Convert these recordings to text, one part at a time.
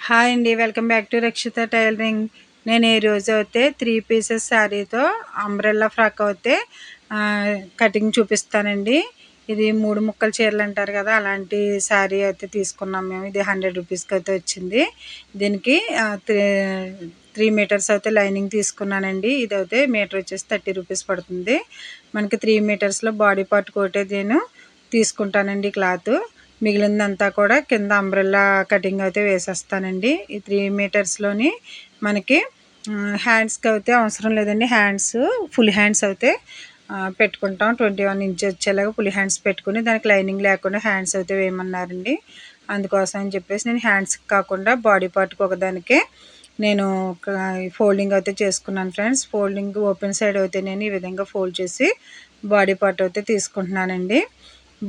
Hi అండి, welcome back to Rakshita tailoring. నేను ఈ రోజు అయితే 3 పీసెస్ శారీతో అంబ్రెల్లా ఫ్రాక్ అయితే కటింగ్ చూపిస్తానండి. ఇది 3 ముక్కల చీరలు అంటారు కదా, అలాంటి శారీ అయితే తీసుకున్నాం మేము. ఇది 100 రూపీస్కి అయితే వచ్చింది. దీనికి 3 మీటర్స్ అయితే లైనింగ్ తీసుకున్నానండి. ఇది అయితే మీటర్ వచ్చేసి 30 రూపీస్ పడుతుంది. మనకి 3 మీటర్స్లో బాడీ పార్ట్ కోటే నేను తీసుకుంటానండి క్లాత్. మిగిలిందంతా కూడా కింద అంబ్రెల్లా కటింగ్ అయితే వేసేస్తానండి. ఈ 3 మీటర్స్లోని మనకి హ్యాండ్స్కి అయితే అవసరం లేదండి. హ్యాండ్స్ ఫుల్ హ్యాండ్స్ అయితే పెట్టుకుంటాం. 21 ఇంచెస్ వచ్చేలాగా ఫుల్ హ్యాండ్స్ పెట్టుకుని దానికి లైనింగ్ లేకుండా హ్యాండ్స్ అయితే వేయమన్నారండి. అందుకోసం అని చెప్పేసి నేను హ్యాండ్స్కి కాకుండా బాడీ పార్ట్కి ఒకదానికే నేను ఫోల్డింగ్ అయితే చేసుకున్నాను ఫ్రెండ్స్. ఫోల్డింగ్ ఓపెన్ సైడ్ అయితే నేను ఈ విధంగా ఫోల్డ్ చేసి బాడీ పార్ట్ అయితే తీసుకుంటున్నానండి.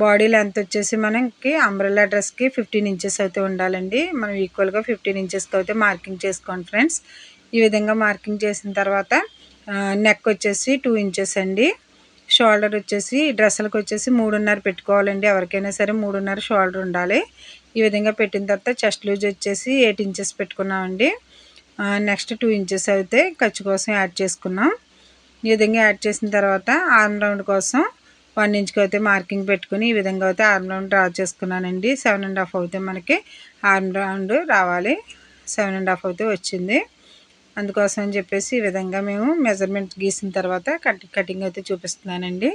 బాడీ లెంత్ వచ్చేసి మనకి అంబ్రెల్లా డ్రెస్కి 15 ఇంచెస్ అయితే ఉండాలండి. మనం ఈక్వల్గా 15 ఇంచెస్కి అయితే మార్కింగ్ చేసుకోండి ఫ్రెండ్స్. ఈ విధంగా మార్కింగ్ చేసిన తర్వాత నెక్ వచ్చేసి 2 ఇంచెస్ అండి. షోల్డర్ వచ్చేసి డ్రెస్సులకు వచ్చేసి 3.5 పెట్టుకోవాలండి. ఎవరికైనా సరే 3.5 షోల్డర్ ఉండాలి. ఈ విధంగా పెట్టిన తర్వాత చెస్ట్ లూజ్ వచ్చేసి 8 ఇంచెస్ పెట్టుకున్నామండి. నెక్స్ట్ 2 ఇంచెస్ అయితే ఖర్చు కోసం యాడ్ చేసుకున్నాం. ఈ విధంగా యాడ్ చేసిన తర్వాత ఆర్మ్ రౌండ్ కోసం 1 ఇంచ్కి అయితే మార్కింగ్ పెట్టుకుని ఈ విధంగా అయితే ఆర్మ్ రౌండ్ డ్రా చేసుకున్నానండి. 7.5 అయితే మనకి ఆర్మ్ రౌండ్ రావాలి. 7.5 అయితే వచ్చింది. అందుకోసం అని చెప్పేసి ఈ విధంగా మేము మెజర్మెంట్ గీసిన తర్వాత కటింగ్ అయితే చూపిస్తున్నానండి.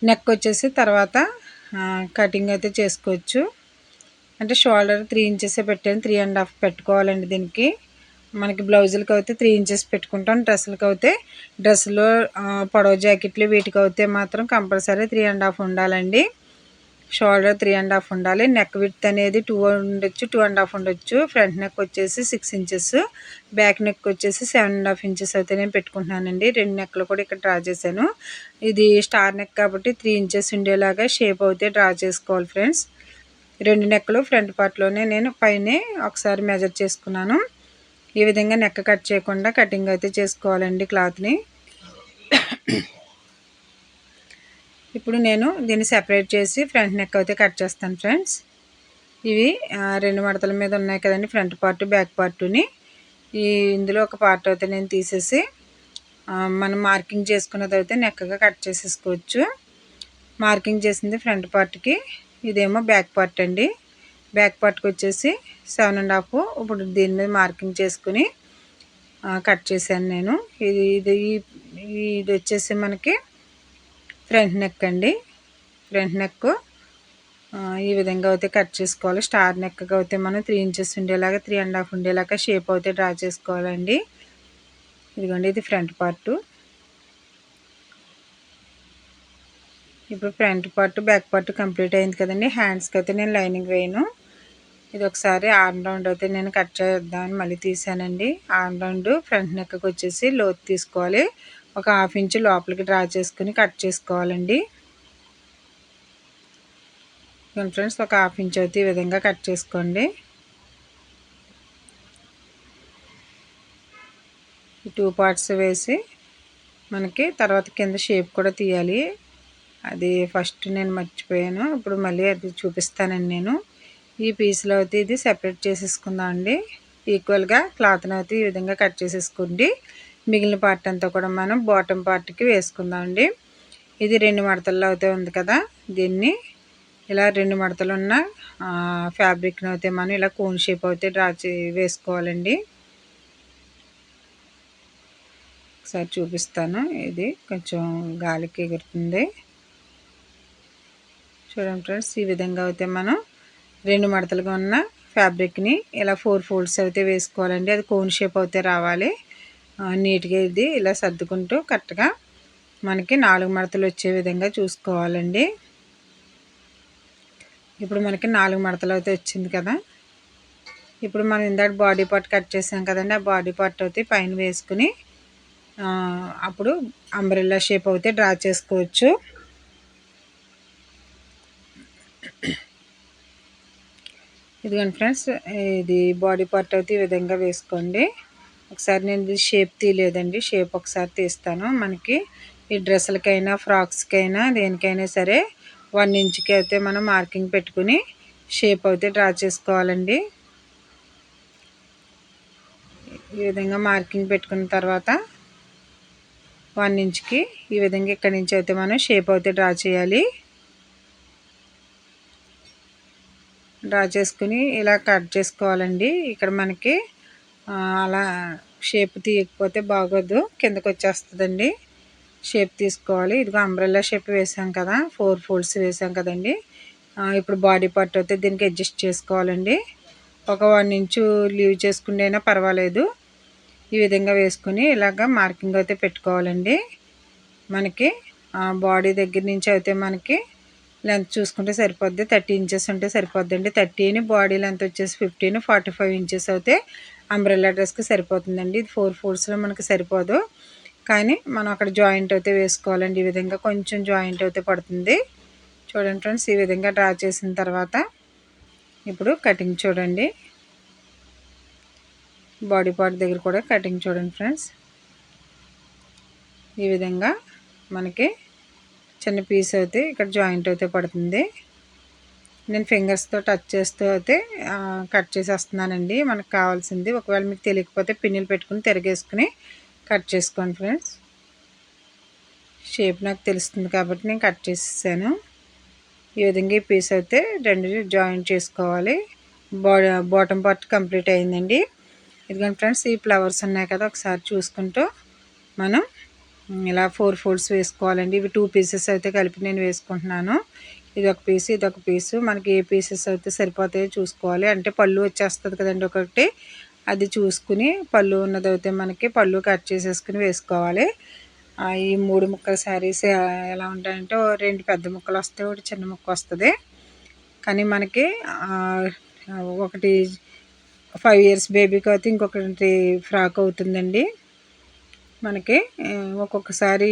నెక్ వచ్చేసి తర్వాత కటింగ్ అయితే చేసుకోవచ్చు. అంటే షోల్డర్ 3 ఇంచెస్ పెట్టాను. 3.5 పెట్టుకోవాలండి. దీనికి మనకి బ్లౌజులకి అయితే 3 ఇంచెస్ పెట్టుకుంటాం. డ్రెస్సులకి అయితే డ్రెస్సులో పొడవు జాకెట్లు వీటికి అయితే మాత్రం కంపల్సరీ 3.5 ఉండాలండి. షోల్డర్ 3.5 ఉండాలి. నెక్ విడ్త్ అనేది 2 ఉండొచ్చు, 2.5 ఉండొచ్చు. ఫ్రంట్ నెక్ వచ్చేసి 6 ఇంచెస్, బ్యాక్ నెక్ వచ్చేసి 7.5 ఇంచెస్ అయితే నేను పెట్టుకుంటున్నానండి. 2 నెక్లు కూడా ఇక్కడ డ్రా చేశాను. ఇది స్టార్ నెక్ కాబట్టి 3 ఇంచెస్ ఉండేలాగా షేప్ అయితే డ్రా చేసుకోవాలి ఫ్రెండ్స్. 2 నెక్లు ఫ్రంట్ పార్ట్లోనే నేను పైనే ఒకసారి మెజర్ చేసుకున్నాను. ఈ విధంగా నెక్ కట్ చేయకుండా కటింగ్ అయితే చేసుకోవాలండి క్లాత్ని. ఇప్పుడు నేను దీన్ని సెపరేట్ చేసి ఫ్రంట్ నెక్ అయితే కట్ చేస్తాను ఫ్రెండ్స్. ఇవి 2 మడతల మీద ఉన్నాయి కదండి, ఫ్రంట్ పార్ట్ బ్యాక్ పార్ట్ని. ఇందులో ఒక పార్ట్ అయితే నేను తీసేసి మనం మార్కింగ్ చేసుకున్నది అయితే నెక్కగా కట్ చేసేసుకోవచ్చు. మార్కింగ్ చేసింది ఫ్రంట్ పార్ట్కి, ఇదేమో బ్యాక్ పార్ట్ అండి. బ్యాక్ పార్ట్కి వచ్చేసి 7.5. ఇప్పుడు దీని మీద మార్కింగ్ చేసుకుని కట్ చేశాను నేను. ఇది వచ్చేసి మనకి ఫ్రంట్ నెక్ అండి. ఫ్రంట్ నెక్ ఈ విధంగా అయితే కట్ చేసుకోవాలి. స్టార్ నెక్గా అయితే మనం 3 ఇంచెస్ ఉండేలాగా 3.5 ఉండేలాగా షేప్ అయితే డ్రా చేసుకోవాలండి. ఇదిగోండి, ఇది ఫ్రంట్ పార్ట్. ఇప్పుడు front part back part complete అయింది కదండి. హ్యాండ్స్కి అయితే నేను లైనింగ్ వేయను. ఇది ఒకసారి ఆర్మ్ రౌండ్ అయితే నేను కట్ చేద్దామని మళ్ళీ తీసానండి. ఆర్మ్ రౌండ్ ఫ్రంట్ నెక్కి వచ్చేసి లోతు తీసుకోవాలి. ఒక 1/2 ఇంచు లోపలికి డ్రా చేసుకుని కట్ చేసుకోవాలండి. ఫ్రెండ్స్, ఒక 1/2 ఇంచు అయితే ఈ విధంగా కట్ చేసుకోండి. 2 పార్ట్స్ వేసి మనకి తర్వాత కింద షేప్ కూడా తీయాలి. అది ఫస్ట్ నేను మర్చిపోయాను. ఇప్పుడు మళ్ళీ అది చూపిస్తానండి నేను. ఈ పీస్లో అయితే ఇది సెపరేట్ చేసేసుకుందాం అండి. ఈక్వల్గా క్లాత్ని అయితే ఈ విధంగా కట్ చేసేసుకోండి. మిగిలిన పార్ట్ అంతా కూడా మనం బాటమ్ పార్ట్కి వేసుకుందాం అండి. ఇది 2 మడతల్లో అయితే ఉంది కదా, దీన్ని ఇలా 2 మడతలు ఉన్న ఫ్యాబ్రిక్ని అయితే మనం ఇలా కోన్ షేప్ అయితే వేసుకోవాలండి. ఒకసారి చూపిస్తాను. ఇది కొంచెం గాలికి ఎగురుతుంది చూడండి ఫ్రెండ్స్. ఈ విధంగా అయితే మనం 2 మడతలుగా ఉన్న ఫ్యాబ్రిక్ని ఇలా 4 ఫోల్డ్స్ అయితే వేసుకోవాలండి. అది కోన్ షేప్ అయితే రావాలి. నీట్గా ఇది ఇలా సర్దుకుంటూ కరెక్ట్గా మనకి 4 మడతలు వచ్చే విధంగా చూసుకోవాలండి. ఇప్పుడు మనకి 4 మడతలు అయితే వచ్చింది కదా. ఇప్పుడు మనం ఇందాక బాడీ పార్ట్ కట్ చేసాం కదండి, ఆ బాడీ పార్ట్ అయితే పైన వేసుకుని అప్పుడు అంబ్రెల్లా షేప్ అయితే డ్రా చేసుకోవచ్చు. ఇదిగోండి ఫ్రెండ్స్, ఇది బాడీ పార్ట్ అయితే ఈ విధంగా వేసుకోండి. ఒకసారి నేను ఇది షేప్ తీయలేదండి, షేప్ ఒకసారి తీస్తాను. మనకి ఈ డ్రెస్సులకైనా ఫ్రాక్స్కైనా దేనికైనా సరే 1 ఇంచ్కి అయితే మనం మార్కింగ్ పెట్టుకుని షేప్ అయితే డ్రా చేసుకోవాలండి. ఈ విధంగా మార్కింగ్ పెట్టుకున్న తర్వాత 1 ఇంచ్కి ఈ విధంగా ఇక్కడి నుంచి అయితే మనం షేప్ అయితే డ్రా చేయాలి. డ్రా చేసుకుని ఇలా కట్ చేసుకోవాలండి. ఇక్కడ మనకి అలా షేప్ తీయకపోతే బాగోదు, కిందకు వచ్చేస్తుందండి. షేప్ తీసుకోవాలి. ఇదిగో అంబ్రెల్లా షేప్ వేసాం కదా, 4 ఫోల్డ్స్ వేసాం కదండి. ఇప్పుడు బాడీ పార్ట్ అయితే దీనికి అడ్జస్ట్ చేసుకోవాలండి. ఒక 1 ఇంచు లీవ్ చేసుకుంటేనే పర్వాలేదు. ఈ విధంగా వేసుకుని ఇలాగ మార్కింగ్ అయితే పెట్టుకోవాలండి. మనకి బాడీ దగ్గర నుంచి అయితే మనకి లెంత్ చూసుకుంటే సరిపోద్ది. 30 ఇంచెస్ ఉంటే సరిపోద్దండి. 30 బాడీ లెంత్ వచ్చేసి 15, 45 ఇంచెస్ అయితే అంబ్రెల్లా డ్రెస్కి సరిపోతుందండి. ఇది 4 ఫోల్డ్స్లో మనకి సరిపోదు, కానీ మనం అక్కడ జాయింట్ అయితే వేసుకోవాలండి. ఈ విధంగా కొంచెం జాయింట్ అయితే పడుతుంది. చూడండి ఫ్రెండ్స్, ఈ విధంగా డ్రా చేసిన తర్వాత ఇప్పుడు కటింగ్ చూడండి. బాడీ పార్ట్ దగ్గర కూడా కటింగ్ చూడండి ఫ్రెండ్స్. ఈ విధంగా మనకి చిన్న పీస్ అయితే ఇక్కడ జాయింట్ అయితే పడుతుంది. నేను ఫింగర్స్తో టచ్ చేస్తూ అయితే కట్ చేసేస్తున్నానండి. మనకు కావాల్సింది, ఒకవేళ మీకు తెలియకపోతే పిన్నులు పెట్టుకుని తిరగేసుకుని కట్ చేసుకోండి ఫ్రెండ్స్. షేప్ నాకు తెలుస్తుంది కాబట్టి నేను కట్ చేసేసాను. ఈ విధంగా ఈ పీస్ అయితే 2 జాయింట్ చేసుకోవాలి. బాటమ్ పార్ట్ కంప్లీట్ అయిందండి. ఇదిగోండి ఫ్రెండ్స్, ఈ ఫ్లవర్స్ ఉన్నాయి కదా, ఒకసారి చూసుకుంటూ మనం ఇలా 4 ఫోల్డ్స్ వేసుకోవాలండి. ఇవి 2 పీసెస్ అయితే కలిపి నేను వేసుకుంటున్నాను. ఇది ఒక పీసు, ఇది ఒక పీసు. మనకి ఏ పీసెస్ అయితే సరిపోతాయో చూసుకోవాలి. అంటే పళ్ళు వచ్చేస్తుంది కదండి ఒకటి, అది చూసుకుని పళ్ళు ఉన్నదైతే మనకి పళ్ళు కట్ చేసేసుకుని వేసుకోవాలి. ఈ 3 ముక్కల శారీస్ ఎలా ఉంటాయంటే 2 పెద్ద ముక్కలు వస్తాయి, ఒకటి చిన్న ముక్క వస్తుంది. కానీ మనకి ఒకటి 5 ఇయర్స్ బేబీకి అయితే ఇంకొకటి ఫ్రాక్ అవుతుందండి. మనకి ఒక్కొక్కసారి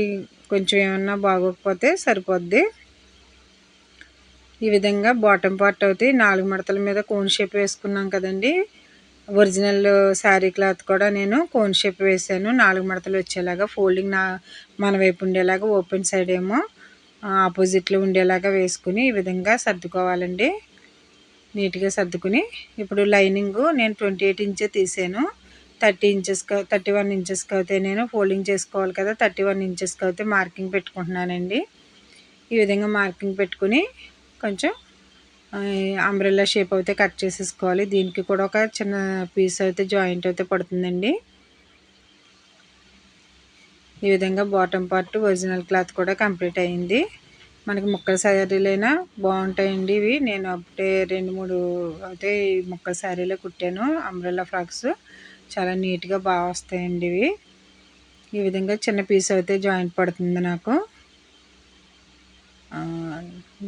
కొంచెం ఏమన్నా బాగోకపోతే సరిపోద్ది. ఈ విధంగా బాటమ్ పార్ట్ అయితే 4 మడతల మీద కోన్ షేప్ వేసుకున్నాం కదండి. ఒరిజినల్ శారీ క్లాత్ కూడా నేను కోన్ షేప్ వేసాను, 4 మడతలు వచ్చేలాగా. ఫోల్డింగ్ మన వైపు ఉండేలాగా, ఓపెన్ సైడ్ ఏమో ఆపోజిట్లో ఉండేలాగా వేసుకుని ఈ విధంగా సర్దుకోవాలండి. నీట్గా సర్దుకుని ఇప్పుడు లైనింగ్ నేను 28 ఇంచే తీసాను. 31 ఇంచెస్కి అయితే నేను ఫోల్డింగ్ చేసుకోవాలి కదా, 31 ఇంచెస్కి అయితే మార్కింగ్ పెట్టుకుంటున్నానండి. ఈ విధంగా మార్కింగ్ పెట్టుకుని కొంచెం అంబ్రెల్లా షేప్ అయితే కట్ చేసేసుకోవాలి. దీనికి కూడా ఒక చిన్న పీస్ అయితే జాయింట్ అయితే పడుతుందండి. ఈ విధంగా బాటమ్ పార్ట్ ఒరిజినల్ క్లాత్ కూడా కంప్లీట్ అయింది. మనకి ముక్కల శారీలైనా బాగుంటాయండి ఇవి. నేను అప్పుడే 2-3 అయితే ఈ ముక్కల శారీలో కుట్టాను. అంబ్రెల్లా ఫ్రాక్స్ చాలా నీట్గా బాగా వస్తాయండి ఇవి. ఈ విధంగా చిన్న పీస్ అయితే జాయింట్ పడుతుంది నాకు.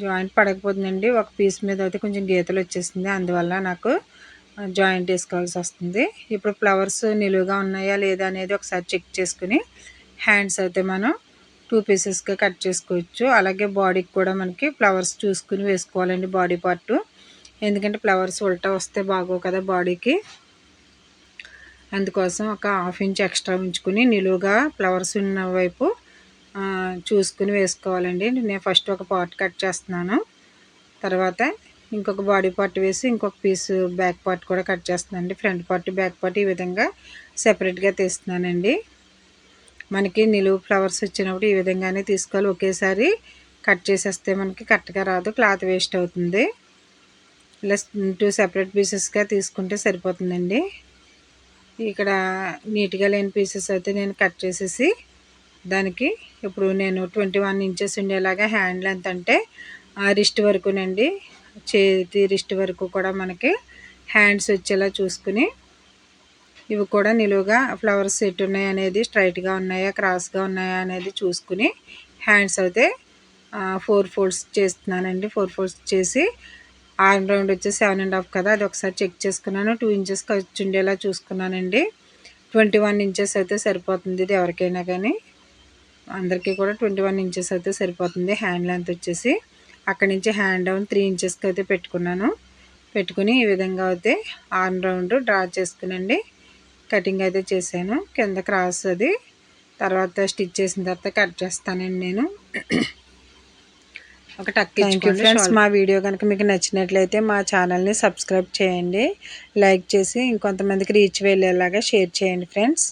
జాయింట్ పడకపోతుందండి, ఒక పీస్ మీద అయితే కొంచెం గీతలు వచ్చేసింది, అందువల్ల నాకు జాయింట్ వేసుకోవాల్సి వస్తుంది. ఇప్పుడు ఫ్లవర్స్ నిలువుగా ఉన్నాయా లేదా అనేది ఒకసారి చెక్ చేసుకుని హ్యాండ్స్ అయితే మనం 2 పీసెస్గా కట్ చేసుకోవచ్చు. అలాగే బాడీకి కూడా మనకి ఫ్లవర్స్ చూసుకుని వేసుకోవాలండి బాడీ పార్ట్. ఎందుకంటే ఫ్లవర్స్ ఉల్టా వస్తే బాగోవు కదా బాడీకి. అందుకోసం ఒక 1/2 ఇంచ్ ఎక్స్ట్రా ఉంచుకుని నిలువుగా ఫ్లవర్స్ ఉన్న వైపు చూసుకుని వేసుకోవాలండి. నేను ఫస్ట్ ఒక పార్ట్ కట్ చేస్తున్నాను, తర్వాత ఇంకొక బాడీ పార్ట్ వేసి ఇంకొక పీసు బ్యాక్ పార్ట్ కూడా కట్ చేస్తున్నానండి. ఫ్రంట్ పార్ట్, బ్యాక్ పార్ట్ ఈ విధంగా సెపరేట్గా తీస్తున్నానండి. మనకి నిలువు ఫ్లవర్స్ వచ్చినప్పుడు ఈ విధంగానే తీసుకోవాలి. ఒకేసారి కట్ చేసేస్తే మనకి కరెక్ట్గా రాదు, క్లాత్ వేస్ట్ అవుతుంది. ఇలా 2 సెపరేట్ పీసెస్గా తీసుకుంటే సరిపోతుందండి. ఇక్కడ నీట్గా లేని పీసెస్ అయితే నేను కట్ చేసేసి దానికి ఇప్పుడు నేను 21 ఇంచెస్ ఉండేలాగా హ్యాండ్ లెంత్ అంటే రిస్ట్ వరకునండి, చేతి రిస్ట్ వరకు కూడా మనకి హ్యాండ్స్ వచ్చేలా చూసుకుని ఇవి కూడా నిలువుగా ఫ్లవర్స్ ఎటు ఉన్నాయి అనేది, స్ట్రైట్గా ఉన్నాయా క్రాస్గా ఉన్నాయా అనేది చూసుకుని హ్యాండ్స్ అయితే 4 ఫోల్డ్స్ చేస్తున్నానండి. 4 ఫోల్డ్స్ చేసి ఆర్మ్ రౌండ్ వచ్చేసి 7.5 కదా, అది ఒకసారి చెక్ చేసుకున్నాను. 2 ఇంచెస్ ఖర్చు ఉండేలా చూసుకున్నానండి. 21 ఇంచెస్ అయితే సరిపోతుంది. ఇది ఎవరికైనా కానీ అందరికీ కూడా 21 ఇంచెస్ అయితే సరిపోతుంది. హ్యాండ్ లెంత్ వచ్చేసి అక్కడి నుంచి హ్యాండ్ డౌన్ 3 ఇంచెస్కి అయితే పెట్టుకున్నాను. పెట్టుకుని ఈ విధంగా అయితే ఆర్మ్ రౌండ్ డ్రా చేసుకునండి కటింగ్ అయితే చేశాను. కింద క్రాస్ అది తర్వాత స్టిచ్ చేసిన తర్వాత కట్ చేస్తానండి నేను. ఒక టక్ ఇచ్చుకోండి ఫ్రెండ్స్. మా వీడియో కనుక మీకు నచ్చినట్లయితే మా ఛానల్ని సబ్స్క్రైబ్ చేయండి, లైక్ చేసి ఇంకొంతమందికి రీచ్ వెళ్ళేలాగా షేర్ చేయండి ఫ్రెండ్స్.